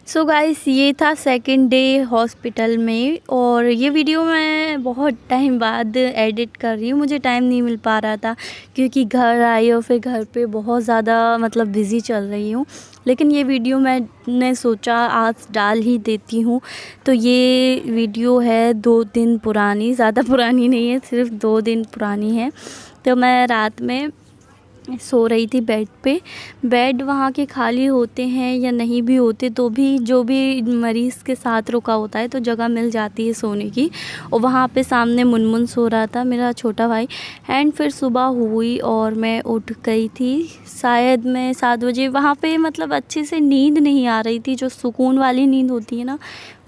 So guys, ये था second day hospital में और ये वीडियो मैं बहुत टाइम बाद एडिट कर रही हूँ। मुझे टाइम नहीं मिल पा रहा था क्योंकि घर आई और फिर घर पे बहुत ज़्यादा बिज़ी चल रही हूँ। लेकिन ये वीडियो मैंने सोचा आज डाल ही देती हूँ। तो ये वीडियो है 2 दिन पुरानी, ज़्यादा पुरानी नहीं है, सिर्फ 2 दिन पुरानी है। तो मैं रात में सो रही थी बेड पे। बेड वहाँ के खाली होते हैं या नहीं भी होते तो भी जो भी मरीज़ के साथ रुका होता है तो जगह मिल जाती है सोने की। और वहाँ पे सामने मुनमुन सो रहा था, मेरा छोटा भाई। एंड फिर सुबह हुई और मैं उठ गई थी, शायद मैं 7 बजे। वहाँ पे अच्छे से नींद नहीं आ रही थी, जो सुकून वाली नींद होती है ना,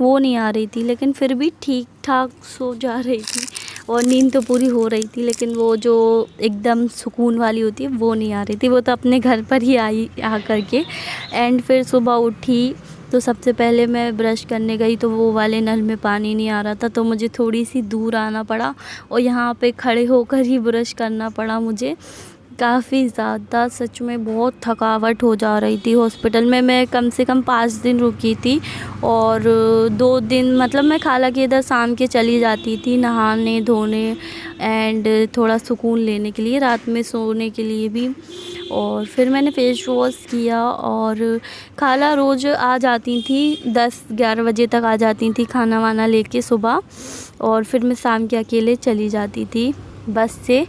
वो नहीं आ रही थी। लेकिन फिर भी ठीक ठाक सो जा रही थी और नींद तो पूरी हो रही थी, लेकिन वो जो एकदम सुकून वाली होती है वो नहीं आ रही थी। वो तो अपने घर पर ही आई आ करके। एंड फिर सुबह उठी तो सबसे पहले मैं ब्रश करने गई तो वो वाले नल में पानी नहीं आ रहा था, तो मुझे थोड़ी सी दूर आना पड़ा और यहाँ पे खड़े होकर ही ब्रश करना पड़ा मुझे। काफ़ी ज़्यादा सच में बहुत थकावट हो जा रही थी। हॉस्पिटल में मैं कम से कम 5 दिन रुकी थी और 2 दिन मैं खाला के इधर शाम के चली जाती थी नहाने धोने एंड थोड़ा सुकून लेने के लिए, रात में सोने के लिए भी। और फिर मैंने फ़ेस वॉश किया और खाला रोज़ आ जाती थी, 10-11 बजे तक आ जाती थी खाना वाना लेके सुबह, और फिर मैं शाम के अकेले चली जाती थी बस से।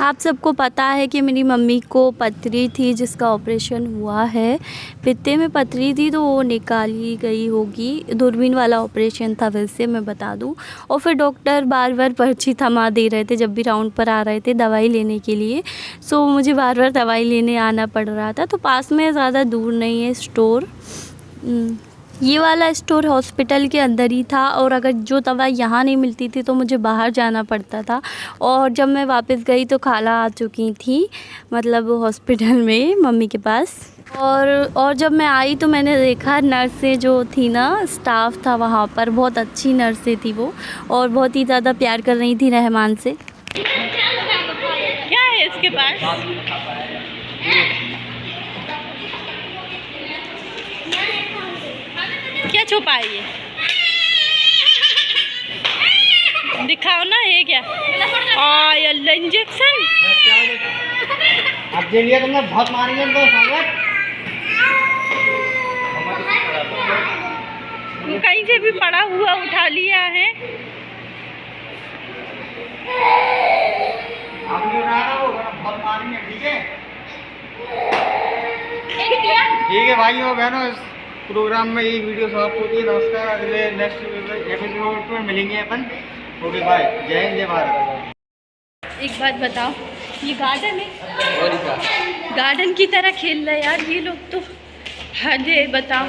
आप सबको पता है कि मेरी मम्मी को पथरी थी जिसका ऑपरेशन हुआ है। पित्ते में पथरी थी तो वो निकाली गई होगी, दूरबीन वाला ऑपरेशन था वैसे मैं बता दूं। और फिर डॉक्टर बार बार पर्ची थमा दे रहे थे जब भी राउंड पर आ रहे थे दवाई लेने के लिए। सो मुझे बार बार दवाई लेने आना पड़ रहा था। तो पास में ज़्यादा दूर नहीं है स्टोर, ये वाला स्टोर हॉस्पिटल के अंदर ही था। और अगर जो दवाई यहाँ नहीं मिलती थी तो मुझे बाहर जाना पड़ता था। और जब मैं वापस गई तो खाला आ चुकी थी हॉस्पिटल में मम्मी के पास। और जब मैं आई तो मैंने देखा नर्सें जो थी ना, स्टाफ था वहाँ पर, बहुत अच्छी नर्सें थी वो, और बहुत ही ज़्यादा प्यार कर रही थी रहमान से। क्या है इसके पास? क्या छुपा है ये? दिखाओ ना, ये क्या? अल्लाह, इंजेक्शन। अब लिया तुमने, बहुत मारेंगे तो कहीं से भी पड़ा हुआ उठा लिया है। बहुत मारेंगे, ठीक है भाइयों और बहनों, इस प्रोग्राम में ये वीडियो समाप्त होती है। नमस्कार, अगले नेक्स्ट एपिसोड में मिलेंगे अपन। ओके बाय, जय हिंद जय भारत। एक बात बताओ, ये गार्डन है और गार्डन की तरह खेल रहे यार ये लोग तो। हजे बताओ,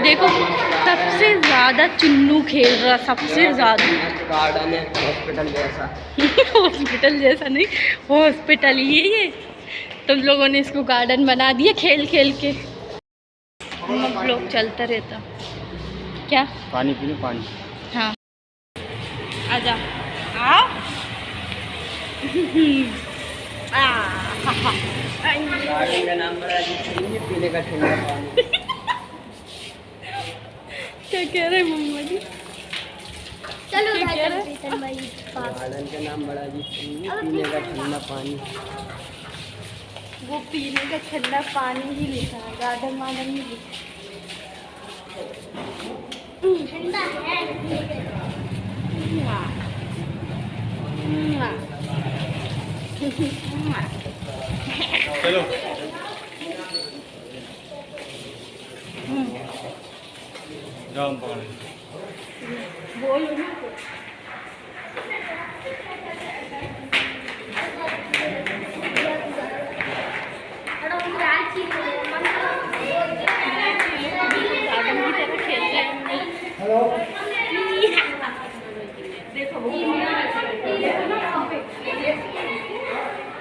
देखो सबसे ज़्यादा चुन्नू खेल रहा, सबसे ज़्यादा। गार्डन है हॉस्पिटल जैसा। हॉस्पिटल जैसा नहीं, हॉस्पिटल ये तुम लोगों ने इसको गार्डन बना दिया खेल खेल के। हम लोग चलता रहता। क्या पानी पीने? पानी। हाँ आजा, आओ। गार्डन का नाम बड़ा अजीब, पीने का ठंडा पानी। क्या कह रहे मम्मा जी? चलो गार्डन का नाम बड़ा अजीब, पीने का ठंडा पानी। वो पीने का ठंडा पानी ही लिखा है, गार्डन वार्डन नहीं लिखा। ठंडा है। चलो जाओ बोलो ना।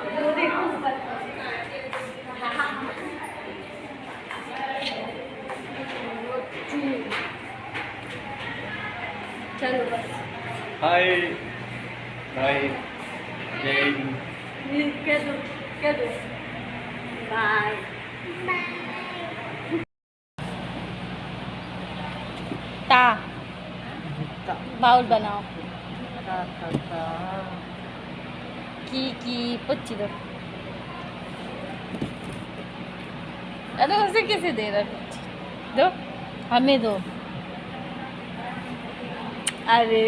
हेलो, देखो चलो बस। हाय बाय, जय हिंद। कह दो बाय। ता बाउल बनाओ की पुच्ची दो। अरे उसे कैसे दे रहा पुच्ची दो हमें दो। अरे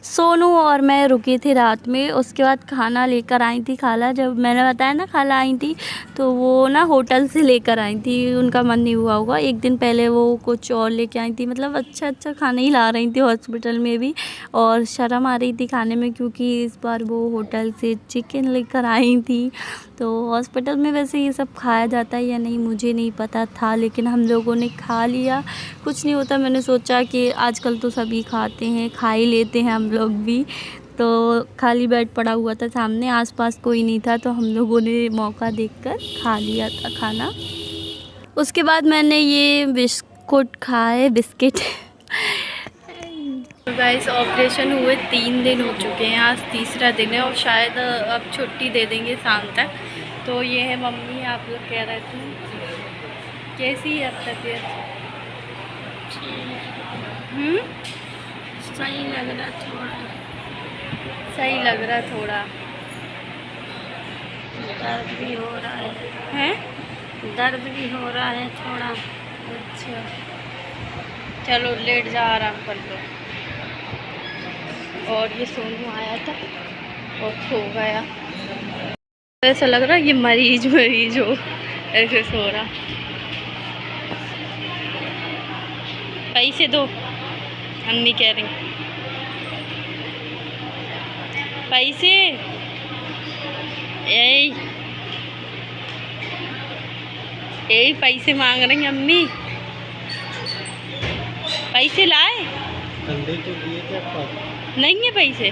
सोनू और मैं रुके थे रात में, उसके बाद खाना लेकर आई थी खाला। जब मैंने बताया ना खाला आई थी, तो वो ना होटल से लेकर आई थी, उनका मन नहीं हुआ होगा। एक दिन पहले वो कुछ और लेके आई थी, मतलब अच्छा अच्छा खाना ही ला रही थी हॉस्पिटल में भी, और शर्म आ रही थी खाने में क्योंकि इस बार वो होटल से चिकन लेकर आई थी। तो हॉस्पिटल में वैसे ये सब खाया जाता है या नहीं मुझे नहीं पता था, लेकिन हम लोगों ने खा लिया। कुछ नहीं होता, मैंने सोचा कि आजकल तो सभी खाते हैं, खा ही लेते हैं हम लोग भी। तो खाली बेड पड़ा हुआ था सामने, आसपास कोई नहीं था, तो हम लोगों ने मौका देखकर खा लिया था खाना। उसके बाद मैंने ये बिस्कुट खाए, बिस्किट। गाइस ऑपरेशन हुए 3 दिन हो चुके हैं, आज तीसरा दिन है और शायद अब छुट्टी दे देंगे शाम तक। तो ये है मम्मी, आप लोग कह रहे थे कैसी है अब तबीयत? सही लग रहा थोड़ा। सही लग रहा थोड़ा, दर्द भी हो रहा है। हैं? दर्द भी हो रहा है थोड़ा। अच्छा चलो लेट जा, आराम कर लो। और ये सोनू आया था और सो गया, ऐसा लग रहा है ये मरीज हो, ऐसे सो रहा। पैसे दो, अम्मी कह रही पैसे। यही पैसे मांग रही हैं अम्मी, पैसे लाए? अंडे तो दिए थे आपको? नहीं है पैसे,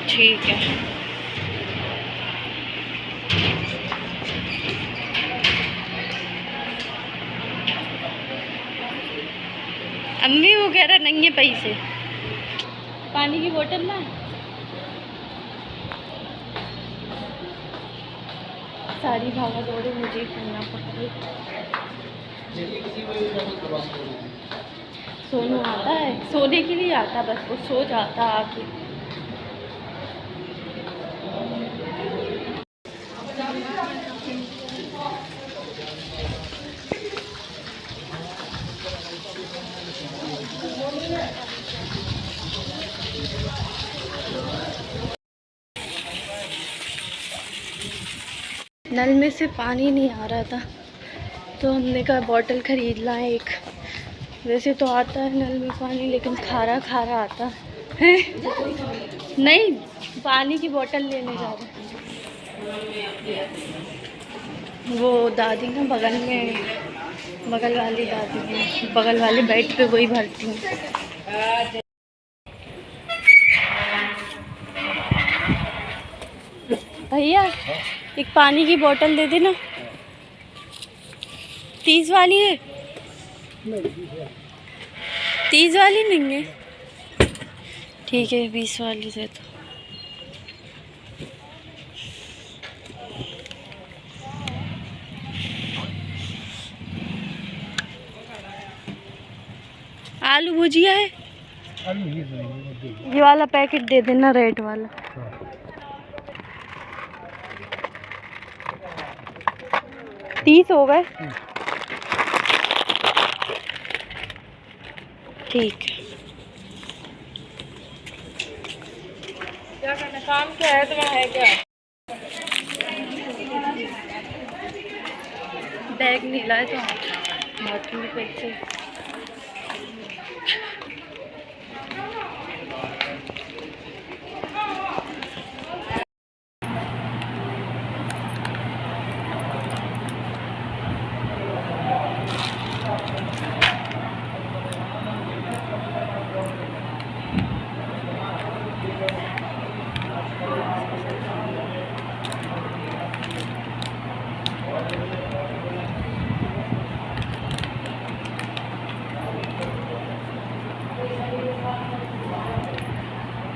ठीक है। अम्मी वो कह रहा नहीं है पैसे। पानी की बोतल ना, सारी भागा दौड़े मुझे ही करना पड़ रही। सोनू आता है, सोने के लिए आता, बस वो सो जाता आके। नल में से पानी नहीं आ रहा था, तो हमने कहा बॉटल ख़रीद लाएं एक। वैसे तो आता है नल में पानी, लेकिन खारा खारा आता है। नहीं, पानी की बोतल लेने जा रहे हैं। वो दादी ना बगल में, बगल वाली दादी है, बगल वाले बेड पे वही भरती हूँ। भैया एक पानी की बोतल दे देना, 30 वाली है? 30 वाली नहीं है, ठीक है 20 वाली दे दो। आलू भुजिया है, ये वाला पैकेट दे देना, रेड वाला। हाँ। 30 हो गए, ठीक है। क्या करना, काम क्या है तुम्हारा, है क्या? बैग नहीं लाए तो बाकी पैसे।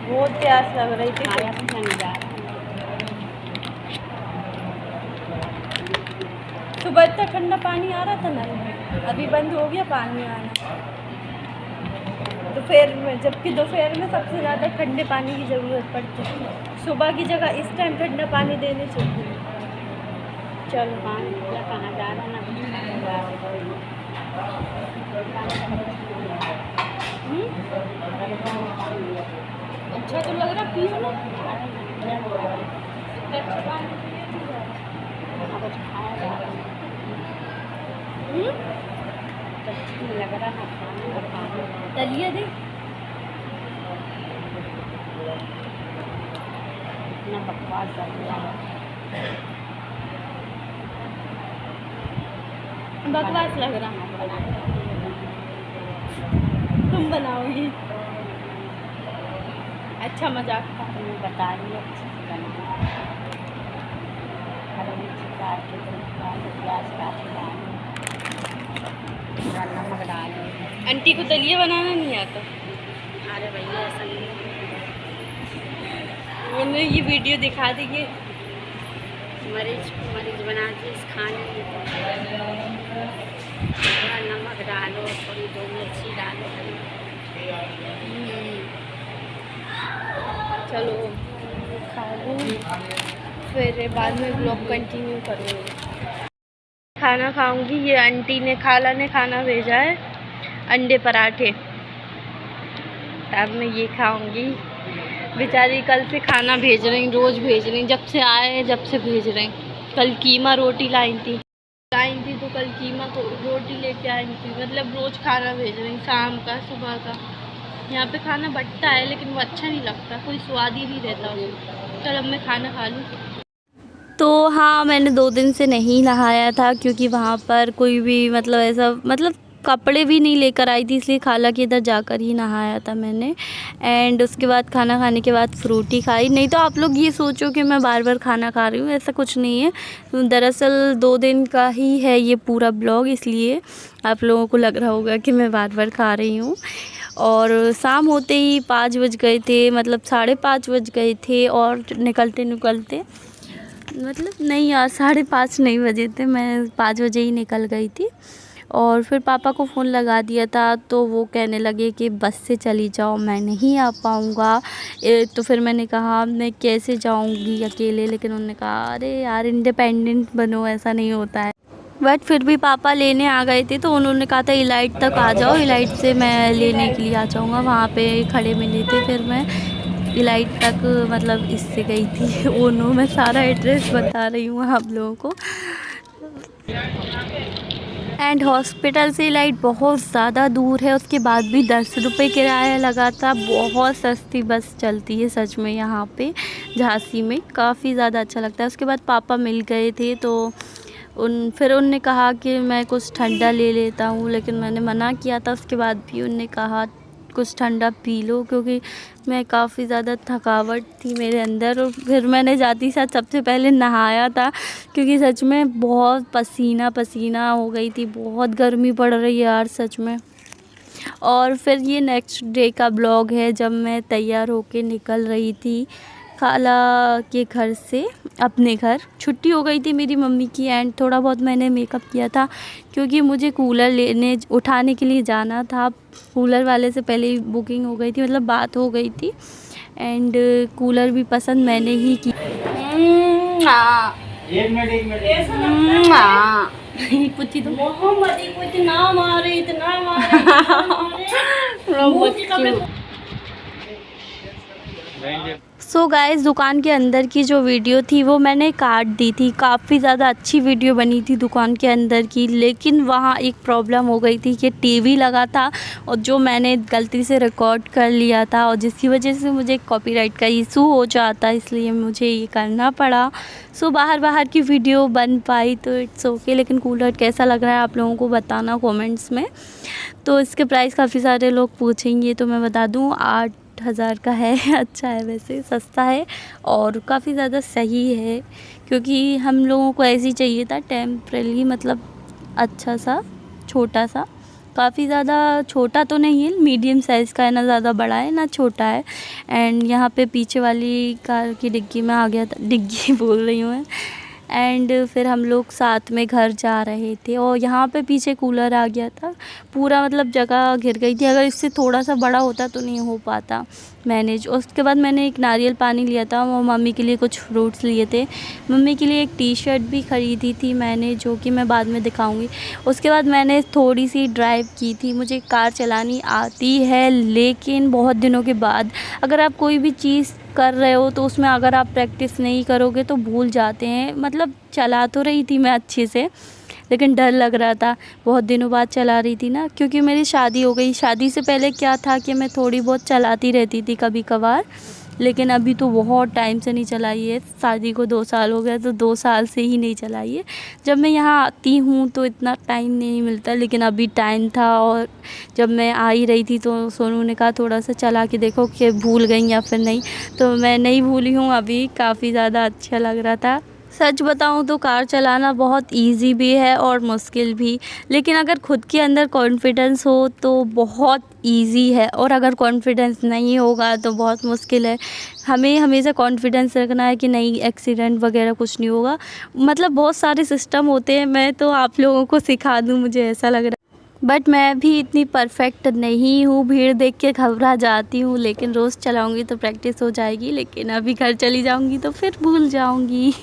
बहुत प्यास लग रही थी, सुबह इतना ठंडा पानी आ रहा था नल में, अभी बंद हो गया पानी आना। दोपहर में, जबकि दोपहर में सबसे ज़्यादा ठंडे पानी की ज़रूरत पड़ती है, सुबह की जगह इस टाइम ठंडा पानी देने चाहिए। चलो पानी कहाँ जा रहा ना अच्छा तो लग रहा, पियो ना। लग रहा ना दलिया दे ना, बकवास कर रहा है। बकवास लग रहा। तुम बनाओगी? अच्छा मजाक था। तुम्हें बता रही अच्छे से बना, हरी मिर्ची काट के प्याज काट के डालो, नमक डालो। आंटी को दलिया बनाना नहीं आता? अरे भैया ऐसा नहीं, उन्हें ये वीडियो दिखा देंगे। मरीज बना के खाने में थोड़ा नमक डालो, थोड़ी 2 मिर्ची डालो। चलो खा लूँ, फिर बाद में ब्लॉग कंटिन्यू करूँगी। खाना खाऊंगी। ये आंटी ने, खाला ने खाना भेजा है, अंडे पराठे, तब मैं ये खाऊंगी। बेचारी कल से खाना भेज रही, रोज़ भेज रही, जब से आए जब से भेज रही। कल कीमा रोटी लाई थी तो कल कीमा को रोटी लेके आई थी। मतलब रोज़ खाना भेज रही, शाम का सुबह का। यहाँ पे खाना बटता है लेकिन वो अच्छा नहीं लगता, कोई स्वाद ही नहीं रहता उसमें। चल अब मैं खाना खा लूँ। तो हाँ, मैंने 2 दिन से नहीं नहाया था क्योंकि वहाँ पर कोई भी मतलब ऐसा कपड़े भी नहीं लेकर आई थी, इसलिए खाला के इधर जाकर ही नहाया था मैंने। एंड उसके बाद खाना खाने के बाद फ्रूटी खाई। नहीं तो आप लोग ये सोचो कि मैं बार बार खाना खा रही हूँ, ऐसा कुछ नहीं है। दरअसल 2 दिन का ही है ये पूरा ब्लॉग, इसलिए आप लोगों को लग रहा होगा कि मैं बार बार खा रही हूँ। और शाम होते ही 5 बज गए थे, मतलब 5:30 बज गए थे। और निकलते मतलब नहीं यार, 5:30 नहीं बजे थे, मैं 5 बजे ही निकल गई थी। और फिर पापा को फ़ोन लगा दिया था, तो वो कहने लगे कि बस से चली जाओ, मैं नहीं आ पाऊँगा। तो फिर मैंने कहा मैं कैसे जाऊँगी अकेले, लेकिन उन्होंने कहा अरे यार इंडिपेंडेंट बनो, ऐसा नहीं होता है। बट फिर भी पापा लेने आ गए थे, तो उन्होंने कहा था इलाइट तक आ जाओ, इलाइट से मैं लेने के लिए आ जाऊँगा। वहाँ पे खड़े मिले थे, फिर मैं इलाइट तक मतलब इससे गई थी ओनो। मैं सारा एड्रेस बता रही हूँ आप लोगों को। एंड हॉस्पिटल से इलाइट बहुत ज़्यादा दूर है, उसके बाद भी 10 रुपये किराया लगा था। बहुत सस्ती बस चलती है सच में यहाँ पे झांसी में, काफ़ी ज़्यादा अच्छा लगता है। उसके बाद पापा मिल गए थे, तो फिर उनने कहा कि मैं कुछ ठंडा ले लेता हूँ, लेकिन मैंने मना किया था। उसके बाद भी उनने कहा कुछ ठंडा पी लो, क्योंकि मैं काफ़ी ज़्यादा थकावट थी मेरे अंदर। और फिर मैंने जाती साथ सबसे पहले नहाया था, क्योंकि सच में बहुत पसीना पसीना हो गई थी, बहुत गर्मी पड़ रही है यार सच में। और फिर ये नेक्स्ट डे का ब्लॉग है, जब मैं तैयार होके निकल रही थी खाला के घर से अपने घर। छुट्टी हो गई थी मेरी मम्मी की, एंड थोड़ा बहुत मैंने मेकअप किया था, क्योंकि मुझे कूलर उठाने के लिए जाना था। कूलर वाले से पहले ही बुकिंग हो गई थी, मतलब बात हो गई थी। एंड कूलर भी पसंद मैंने ही की। पुच्ची तो इतना मारे सो गाइस, दुकान के अंदर की जो वीडियो थी वो मैंने काट दी थी। काफ़ी ज़्यादा अच्छी वीडियो बनी थी दुकान के अंदर की, लेकिन वहाँ एक प्रॉब्लम हो गई थी कि टीवी लगा था, और जो मैंने गलती से रिकॉर्ड कर लिया था, और जिसकी वजह से मुझे कॉपीराइट का इशू हो जाता, इसलिए मुझे ये करना पड़ा। सो बाहर की वीडियो बन पाई तो इट्स ओके। लेकिन कूलर कैसा लग रहा है आप लोगों को बताना कमेंट्स में। तो इसके प्राइस काफ़ी सारे लोग पूछेंगे, तो मैं बता दूँ 8,000 का है। अच्छा है, वैसे सस्ता है और काफ़ी ज़्यादा सही है, क्योंकि हम लोगों को ऐसे ही चाहिए था टेम्परेरी, मतलब अच्छा सा छोटा सा। काफ़ी ज़्यादा छोटा तो नहीं है, मीडियम साइज़ का है, ना ज़्यादा बड़ा है ना छोटा है। एंड यहाँ पे पीछे वाली कार की डिग्गी में आ गया था, डिग्गी बोल रही हूँ मैं, एंड फिर हम लोग साथ में घर जा रहे थे और यहाँ पे पीछे कूलर आ गया था, पूरा मतलब जगह घिर गई थी। अगर इससे थोड़ा सा बड़ा होता तो नहीं हो पाता मैनेज। उसके बाद मैंने एक नारियल पानी लिया था और मम्मी के लिए कुछ फ्रूट्स लिए थे। मम्मी के लिए एक टी शर्ट भी ख़रीदी थी मैंने, जो कि मैं बाद में दिखाऊंगी। उसके बाद मैंने थोड़ी सी ड्राइव की थी। मुझे कार चलानी आती है, लेकिन बहुत दिनों के बाद। अगर आप कोई भी चीज़ कर रहे हो तो उसमें अगर आप प्रैक्टिस नहीं करोगे तो भूल जाते हैं। मतलब चला तो रही थी मैं अच्छे से, लेकिन डर लग रहा था। बहुत दिनों बाद चला रही थी ना, क्योंकि मेरी शादी हो गई। शादी से पहले क्या था कि मैं थोड़ी बहुत चलाती रहती थी कभी कभार, लेकिन अभी तो बहुत टाइम से नहीं चलाई है। शादी को 2 साल हो गया, तो 2 साल से ही नहीं चलाई है। जब मैं यहाँ आती हूँ तो इतना टाइम नहीं मिलता, लेकिन अभी टाइम था। और जब मैं आ ही रही थी तो सोनू ने कहा थोड़ा सा चला के देखो कि भूल गई या फिर नहीं। तो मैं नहीं भूली हूँ अभी, काफ़ी ज़्यादा अच्छा लग रहा था। सच बताऊँ तो कार चलाना बहुत इजी भी है और मुश्किल भी, लेकिन अगर खुद के अंदर कॉन्फिडेंस हो तो बहुत इजी है, और अगर कॉन्फिडेंस नहीं होगा तो बहुत मुश्किल है। हमें हमेशा कॉन्फिडेंस रखना है कि नहीं, एक्सीडेंट वगैरह कुछ नहीं होगा। मतलब बहुत सारे सिस्टम होते हैं, मैं तो आप लोगों को सिखा दूँ, मुझे ऐसा लग रहा है। बट मैं भी इतनी परफेक्ट नहीं हूँ, भीड़ देख के घबरा जाती हूँ, लेकिन रोज़ चलाऊँगी तो प्रैक्टिस हो जाएगी। लेकिन अभी घर चली जाऊँगी तो फिर भूल जाऊँगी।